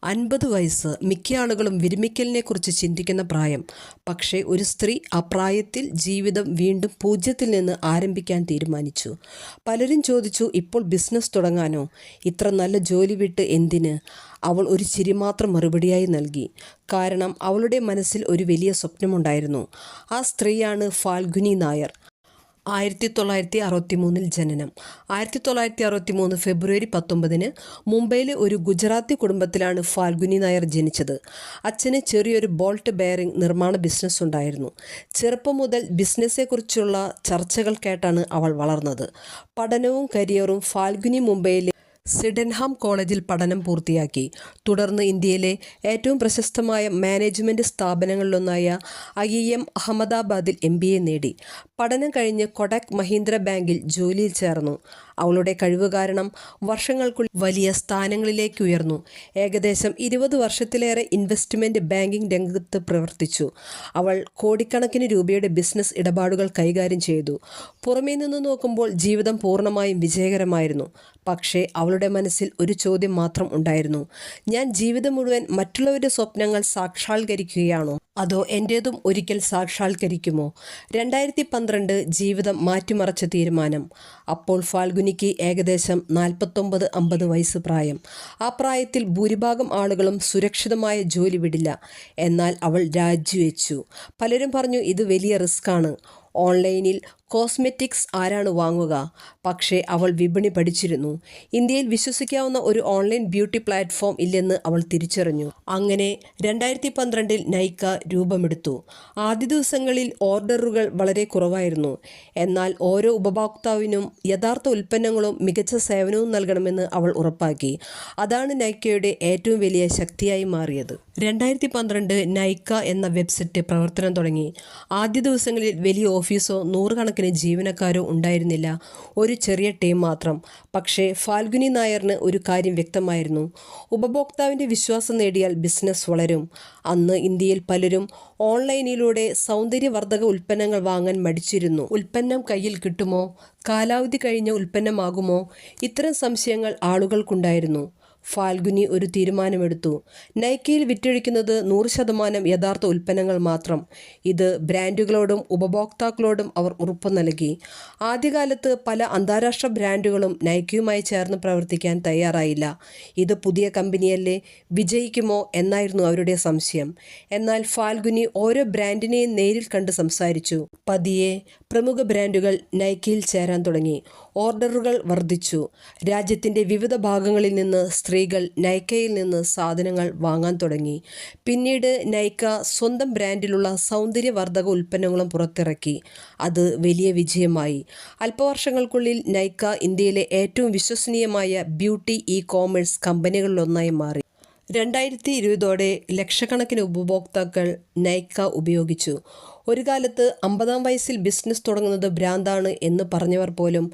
50 വയസ്സ് മിക്ക ആളുകളും വിരമിക്കലിനെക്കുറിച്ച് ചിന്തിക്കുന്ന പ്രായം. പക്ഷേ ഒരു സ്ത്രീ ആ പ്രായത്തിൽ ജീവിതം വീണ്ടും പൂജ്യത്തിൽ നിന്ന് ആരംഭിക്കാൻ തീരുമാനിച്ചു. പലരും ചോദിച്ചു, ഇപ്പോൾ ബിസിനസ് തുടങ്ങാനോ? ഇത്ര നല്ല ജോലി വിട്ട് എന്തിന്? അവൾ ഒരു ചിരി മാത്രം മറുപടിയായി നൽകി. കാരണം അവളുടെ മനസ്സിൽ ഒരു വലിയ സ്വപ്നമുണ്ടായിരുന്നു. ആ സ്ത്രീയാണ് ഫാൽഗുനി നായർ. 1963 ജനനം. 1963 ഫെബ്രുവരി 19 മുംബൈയിലെ ഒരു ഗുജറാത്തി കുടുംബത്തിലാണ് ഫാൽഗുനി നായർ ജനിച്ചത്. അച്ഛന് ചെറിയൊരു ബോൾട്ട് ബെയറിംഗ് നിർമ്മാണ ബിസിനസ് ഉണ്ടായിരുന്നു. ചെറുപ്പം മുതൽ ബിസിനസ്സെക്കുറിച്ചുള്ള ചർച്ചകൾ കേട്ടാണ് അവൾ വളർന്നത്. പഠനവും കരിയറും ഫാൽഗുനി മുംബൈയിലെ സിഡൻഹാം കോളേജിൽ പഠനം പൂർത്തിയാക്കി. തുടർന്ന് ഇന്ത്യയിലെ ഏറ്റവും പ്രശസ്തമായ മാനേജ്മെൻറ്റ് സ്ഥാപനങ്ങളിലൊന്നായ IIM അഹമ്മദാബാദിൽ MBA നേടി. പഠനം കഴിഞ്ഞ് കൊടക് മഹീന്ദ്ര ബാങ്കിൽ ജോലിയിൽ ചേർന്നു. അവളുടെ കഴിവ് കാരണം വർഷങ്ങൾക്കുള്ളിൽ വലിയ സ്ഥാനങ്ങളിലേക്ക് ഉയർന്നു. ഏകദേശം 20 വർഷത്തിലേറെ ഇൻവെസ്റ്റ്മെൻറ്റ് ബാങ്കിംഗ് രംഗത്ത് പ്രവർത്തിച്ചു. അവൾ കോടിക്കണക്കിന് രൂപയുടെ ബിസിനസ് ഇടപാടുകൾ കൈകാര്യം ചെയ്തു. പുറമേ നിന്ന് നോക്കുമ്പോൾ ജീവിതം പൂർണ്ണമായും വിജയകരമായിരുന്നു. പക്ഷേ അവളുടെ മനസ്സിൽ ഒരു ചോദ്യം മാത്രം ഉണ്ടായിരുന്നു. ഞാൻ ജീവിതം മുഴുവൻ മറ്റുള്ളവരുടെ സ്വപ്നങ്ങൾ സാക്ഷാത്കരിക്കുകയാണോ, അതോ എൻ്റേതും ഒരിക്കൽ സാക്ഷാത്കരിക്കുമോ? 2012 ജീവിതം മാറ്റിമറിച്ച തീരുമാനം. അപ്പോൾ ഫാൽഗുനിക്ക് ഏകദേശം 49-50 വയസ്സ് പ്രായം. ആ പ്രായത്തിൽ ഭൂരിഭാഗം ആളുകളും സുരക്ഷിതമായ ജോലി വിടില്ല. എന്നാൽ അവൾ രാജിവെച്ചു. പലരും പറഞ്ഞു, ഇത് വലിയ റിസ്ക്കാണ്. ഓൺലൈനിൽ കോസ്മെറ്റിക്സ് ആരാണ് വാങ്ങുക? പക്ഷേ അവൾ വിപണി പഠിച്ചിരുന്നു. ഇന്ത്യയിൽ വിശ്വസിക്കാവുന്ന ഒരു ഓൺലൈൻ ബ്യൂട്ടി പ്ലാറ്റ്ഫോം ഇല്ലെന്ന് അവൾ തിരിച്ചറിഞ്ഞു. അങ്ങനെ 2012 നൈക്ക രൂപമെടുത്തു. ആദ്യ ദിവസങ്ങളിൽ ഓർഡറുകൾ വളരെ കുറവായിരുന്നു. എന്നാൽ ഓരോ ഉപഭോക്താവിനും യഥാർത്ഥ ഉൽപ്പന്നങ്ങളും മികച്ച സേവനവും നൽകണമെന്ന് അവൾ ഉറപ്പാക്കി. അതാണ് നൈക്കയുടെ ഏറ്റവും വലിയ ശക്തിയായി മാറിയത്. 2012 നൈക്ക എന്ന വെബ്സൈറ്റ് പ്രവർത്തനം തുടങ്ങി. ആദ്യ ദിവസങ്ങളിൽ വലിയ ഓഫീസോ നൂറുകണക്കിന് ജീവനക്കാരോ ഉണ്ടായിരുന്നില്ല. ഒരു ചെറിയ ടീം മാത്രം. പക്ഷേ ഫാൽഗുനി നായറിന് ഒരു കാര്യം വ്യക്തമായിരുന്നു. ഉപഭോക്താവിൻ്റെ വിശ്വാസം നേടിയാൽ ബിസിനസ് വളരും. അന്ന് ഇന്ത്യയിൽ പലരും ഓൺലൈനിലൂടെ സൗന്ദര്യവർദ്ധക ഉൽപ്പന്നങ്ങൾ വാങ്ങാൻ മടിച്ചിരുന്നു. ഉൽപ്പന്നം കയ്യിൽ കിട്ടുമോ? കാലാവധി കഴിഞ്ഞ ഉൽപ്പന്നമാകുമോ? ഇത്തരം സംശയങ്ങൾ ആളുകൾക്കുണ്ടായിരുന്നു. ഫാൽഗുനി ഒരു തീരുമാനമെടുത്തു. നൈക്കയിൽ വിറ്റഴിക്കുന്നത് 100% യഥാർത്ഥ ഉൽപ്പന്നങ്ങൾ മാത്രം. ഇത് ബ്രാൻഡുകളോടും ഉപഭോക്താക്കളോടും അവർ ഉറപ്പു നൽകി. ആദ്യകാലത്ത് പല അന്താരാഷ്ട്ര ബ്രാൻഡുകളും നൈക്കയുമായി ചേർന്ന് പ്രവർത്തിക്കാൻ തയ്യാറായില്ല. ഇത് പുതിയ കമ്പനിയല്ലേ, വിജയിക്കുമോ എന്നായിരുന്നു അവരുടെ സംശയം. എന്നാൽ ഫാൽഗുനി ഓരോ ബ്രാൻഡിനെയും നേരിൽ കണ്ട് സംസാരിച്ചു. പതിയെ പ്രമുഖ ബ്രാൻഡുകൾ നൈക്കയിൽ ചേരാൻ തുടങ്ങി. ഓർഡറുകൾ വർദ്ധിച്ചു. രാജ്യത്തിൻ്റെ വിവിധ ഭാഗങ്ങളിൽ നിന്ന് സ്ത്രീകൾ നൈക്കയിൽ നിന്ന് സാധനങ്ങൾ വാങ്ങാൻ തുടങ്ങി. പിന്നീട് നൈക്ക സ്വന്തം ബ്രാൻഡിലുള്ള സൗന്ദര്യവർദ്ധക ഉൽപ്പന്നങ്ങളും പുറത്തിറക്കി. അത് വലിയ വിജയമായി. അല്പവർഷങ്ങൾക്കുള്ളിൽ നൈക്ക ഇന്ത്യയിലെ ഏറ്റവും വിശ്വസനീയമായ ബ്യൂട്ടി ഇ-കോമേഴ്സ് കമ്പനികളിലൊന്നായി മാറി. 2020 ലക്ഷക്കണക്കിന് ഉപഭോക്താക്കൾ നൈക്ക ഉപയോഗിച്ചു. ഒരു കാലത്ത് 50-ാം വയസ്സിൽ ബിസിനസ് തുടങ്ങുന്നത് ഭ്രാന്താണ് എന്ന് പറഞ്ഞവർ പോലും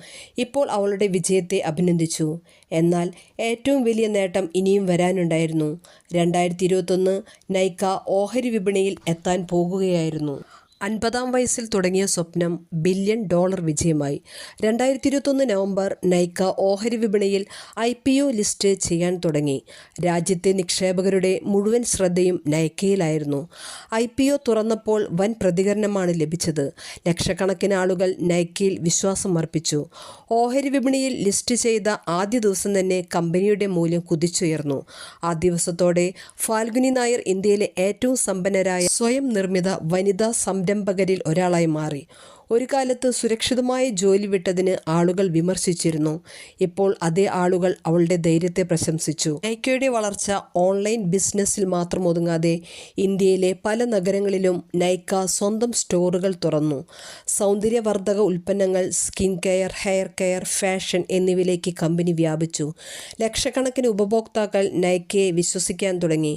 ഇപ്പോൾ അവളുടെ വിജയത്തെ അഭിനന്ദിച്ചു. എന്നാൽ ഏറ്റവും വലിയ നേട്ടം ഇനിയും വരാനുണ്ടായിരുന്നു. 2021 നൈക്ക ഓഹരി വിപണിയിൽ എത്താൻ പോകുകയായിരുന്നു. 50-ാം വയസ്സിൽ തുടങ്ങിയ സ്വപ്നം $1 ബില്യൺ വിജയമായി. 2021 നവംബർ നൈക്ക ഓഹരി വിപണിയിൽ IPO ലിസ്റ്റ് ചെയ്യാൻ തുടങ്ങി. രാജ്യത്തെ നിക്ഷേപകരുടെ മുഴുവൻ ശ്രദ്ധയും നൈക്കയിലായിരുന്നു. IPO തുറന്നപ്പോൾ വൻ പ്രതികരണമാണ് ലഭിച്ചത്. ലക്ഷക്കണക്കിന് ആളുകൾ നൈക്കയിൽ വിശ്വാസം അർപ്പിച്ചു. ഓഹരി വിപണിയിൽ ലിസ്റ്റ് ചെയ്ത ആദ്യ ദിവസം തന്നെ കമ്പനിയുടെ മൂല്യം കുതിച്ചുയർന്നു. ആ ദിവസത്തോടെ ഫാൽഗുനി നായർ ഇന്ത്യയിലെ ഏറ്റവും സമ്പന്നരായ സ്വയം നിർമ്മിത വനിതാ സംരംഭകരിൽ ഒരാളായി മാറി. ഒരു കാലത്ത് സുരക്ഷിതമായ ജോലി വിട്ടതിന് ആളുകൾ വിമർശിച്ചിരുന്നു. ഇപ്പോൾ അതേ ആളുകൾ അവളുടെ ധൈര്യത്തെ പ്രശംസിച്ചു. നൈക്കയുടെ വളർച്ച ഓൺലൈൻ ബിസിനസ്സിൽ മാത്രം ഒതുങ്ങാതെ ഇന്ത്യയിലെ പല നഗരങ്ങളിലും നൈക്ക സ്വന്തം സ്റ്റോറുകൾ തുറന്നു. സൗന്ദര്യവർദ്ധക ഉൽപ്പന്നങ്ങൾ, skin care, hair care, fashion എന്നിവയിലേക്ക് കമ്പനി വ്യാപിച്ചു. ലക്ഷക്കണക്കിന് ഉപഭോക്താക്കൾ നൈക്കയെ വിശ്വസിക്കാൻ തുടങ്ങി.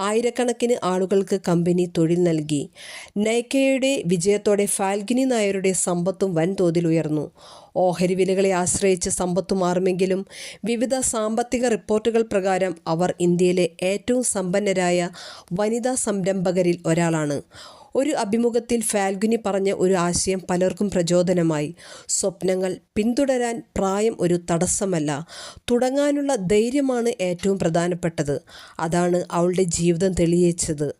ആയിരക്കണക്കിന് ആളുകൾക്ക് കമ്പനി തൊഴിൽ നൽകി. നൈക്കയുടെ വിജയത്തോടെ ഫാൽഗുനി നായരുടെ സമ്പത്തും വൻതോതിൽ ഉയർന്നു. ഓഹരി വിലകളെ ആശ്രയിച്ച് സമ്പത്ത് മാറുമെങ്കിലും വിവിധ സാമ്പത്തിക റിപ്പോർട്ടുകൾ പ്രകാരം അവർ ഇന്ത്യയിലെ ഏറ്റവും സമ്പന്നരായ വനിതാ സംരംഭകരിൽ ഒരാളാണ്. ഒരു അഭിമുഖത്തിൽ ഫാൽഗുനി പറഞ്ഞ ഒരു ആശയം പലർക്കും പ്രചോദനമായി. സ്വപ്നങ്ങൾ പിന്തുടരാൻ പ്രായം ഒരു തടസ്സമല്ല, തുടങ്ങാനുള്ള ധൈര്യമാണ് ഏറ്റവും പ്രധാനപ്പെട്ടത്. അതാണ് അവളുടെ ജീവിതം തെളിയിച്ചത്.